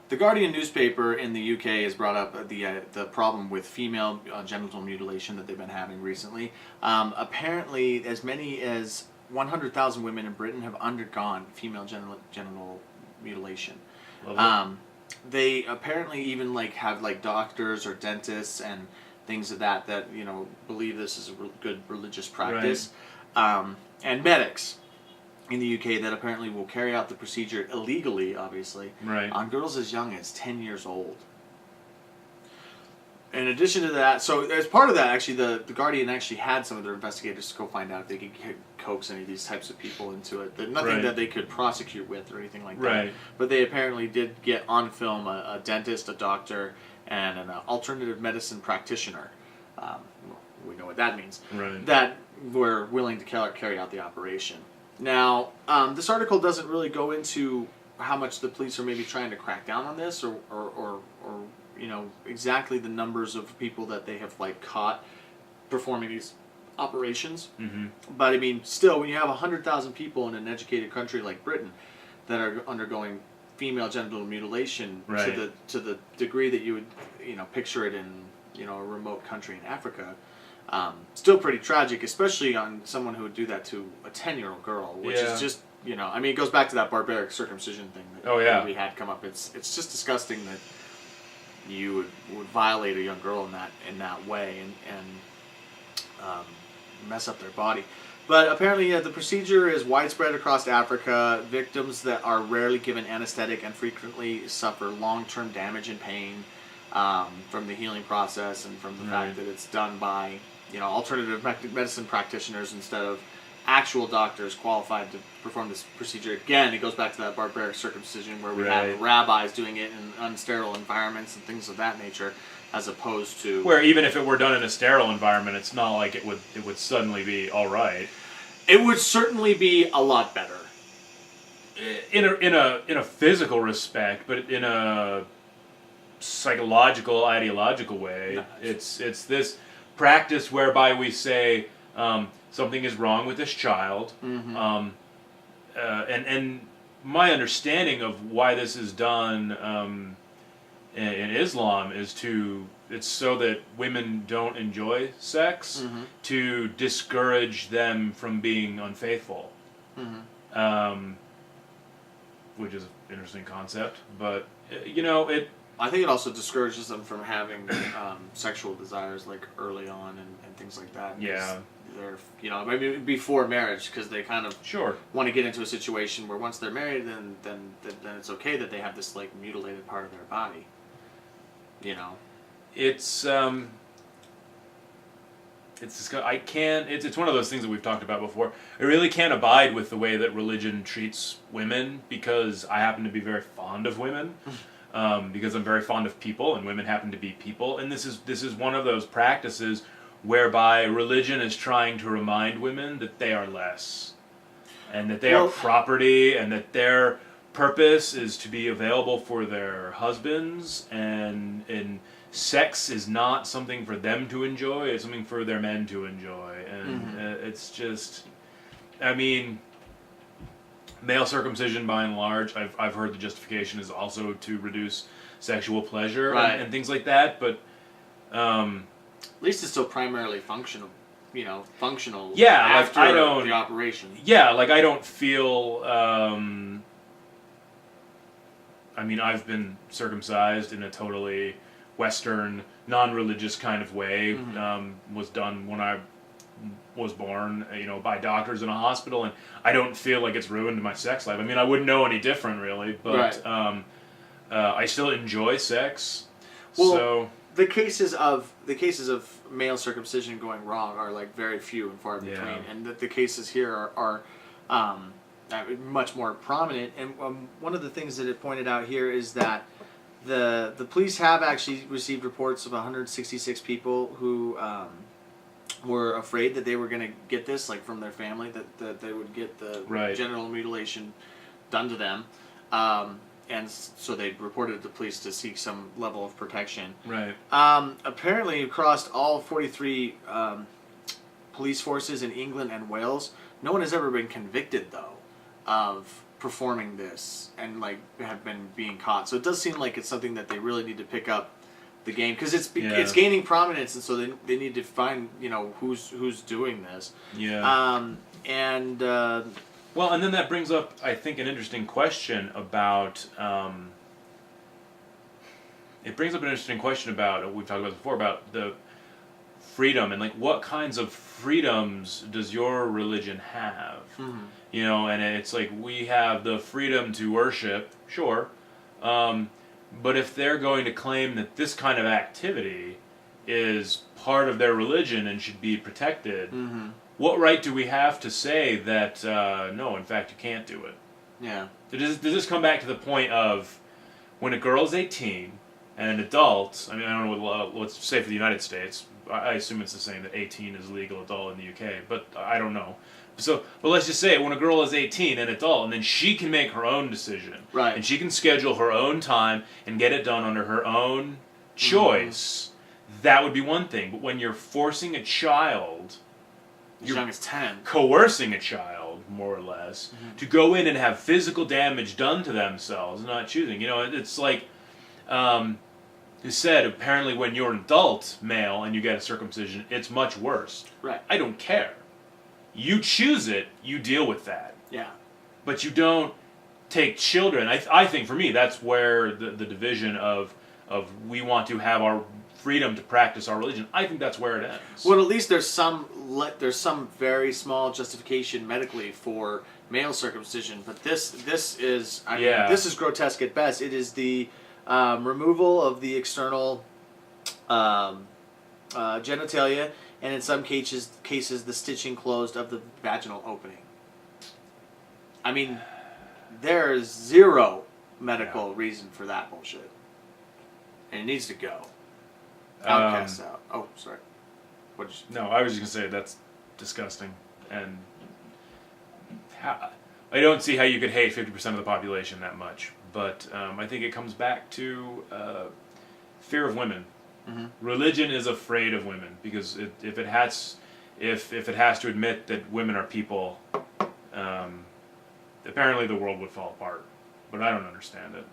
The Guardian newspaper in the UK has brought up the problem with female genital mutilation that they've been having recently. Apparently, as many as 100,000 women in Britain have undergone female genital mutilation. They apparently even have doctors or dentists and things of that believe this is a good religious practice, and medics in the UK that apparently will carry out the procedure illegally, obviously, on girls as young as 10 years old. In addition to that, so as part of that, actually, the Guardian actually had some of their investigators to go find out if they could coax any of these types of people into it. Nothing that they could prosecute with or anything like that. But they apparently did get on film a dentist, a doctor, and an alternative medicine practitioner. We know what that means. That were willing to carry out the operation. Now, this article doesn't really go into how much the police are maybe trying to crack down on this, or exactly the numbers of people that they have caught performing these operations. But I mean, still, when you have 100,000 people in an educated country like Britain that are undergoing female genital mutilation to the degree that you would picture it in a remote country in Africa. Still pretty tragic, especially on someone who would do that to a 10-year-old girl, which is just, I mean, it goes back to that barbaric circumcision thing that we had come up. It's just disgusting that you would violate a young girl in that way and mess up their body. But apparently, the procedure is widespread across Africa. Victims that are rarely given anesthetic and frequently suffer long-term damage and pain from the healing process and from the fact that it's done by alternative medicine practitioners instead of actual doctors qualified to perform this procedure. Again, it goes back to that barbaric circumcision where we have rabbis doing it in unsterile environments and things of that nature, as opposed to where even if it were done in a sterile environment, it's not like it would suddenly be all right. It would certainly be a lot better in a physical respect, but in a psychological, ideological way. No. It's this practice whereby we say something is wrong with this child, and my understanding of why this is done in Islam is it's so that women don't enjoy sex, to discourage them from being unfaithful, which is an interesting concept, but I think it also discourages them from having sexual desires early on and things like that. They're maybe before marriage, because they kind of want to get into a situation where once they're married, then it's okay that they have this mutilated part of their body. It's one of those things that we've talked about before. I really can't abide with the way that religion treats women, because I happen to be very fond of women. Because I'm very fond of people, and women happen to be people, and this is one of those practices whereby religion is trying to remind women that they are less, and that they are property, and that their purpose is to be available for their husbands, and sex is not something for them to enjoy; it's something for their men to enjoy, and it's just, I mean. Male circumcision, by and large, I've heard the justification is also to reduce sexual pleasure and things like that, but at least it's still primarily functional. Functional. Yeah, after I don't the operation. Yeah, I don't feel. I mean, I've been circumcised in a totally Western, non-religious kind of way. Was done when I was born, by doctors in a hospital, and I don't feel like it's ruined my sex life. I mean, I wouldn't know any different, really, but I still enjoy sex. Well, so the cases of male circumcision going wrong are very few and far between, and the cases here are much more prominent. And one of the things that it pointed out here is that the police have actually received reports of 166 people who were afraid that they were going to get this, from their family, that they would get the genital mutilation done to them. And so they reported to the police to seek some level of protection. Apparently, across all 43 police forces in England and Wales, no one has ever been convicted, though, of performing this and like have been being caught. So it does seem like it's something that they really need to pick up the game, because it's gaining prominence, and so they need to find who's doing this. Yeah. Well, and then that brings up, I think, an interesting question about. It brings up an interesting question about, we've talked about this before, about the freedom and like what kinds of freedoms does your religion have? Mm-hmm. And it's like we have the freedom to worship, sure, but if they're going to claim that this kind of activity is part of their religion and should be protected, mm-hmm. what right do we have to say that no, in fact, you can't do it? Yeah. Does this come back to the point of when a girl's 18 and an adult? I mean, I don't know what, let's say for the United States. I assume it's the same, that 18 is legal adult in the UK, but I don't know. So, but let's just say when a girl is 18, an adult, and then she can make her own decision. Right. And she can schedule her own time and get it done under her own choice. Mm-hmm. That would be one thing. But when you're forcing a child, as young as 10, coercing a child, more or less, mm-hmm. to go in and have physical damage done to themselves, not choosing. It's like, you said, apparently when you're an adult male and you get a circumcision, it's much worse. Right. I don't care. You choose it, you deal with that. Yeah. But you don't take children. I think for me, that's where the division of we want to have our freedom to practice our religion, I think that's where it ends. Well, at least there's some very small justification medically for male circumcision, but this is this is grotesque at best. It is the removal of the external genitalia, and in some cases the stitching closed of the vaginal opening. I mean, there is zero medical reason for that bullshit, and it needs to go. Outcast out. Oh, sorry. No, I was just gonna say that's disgusting, and I don't see how you could hate 50% of the population that much. But I think it comes back to fear of women. Mm-hmm. Religion is afraid of women because if it has to admit that women are people, apparently the world would fall apart. But I don't understand it.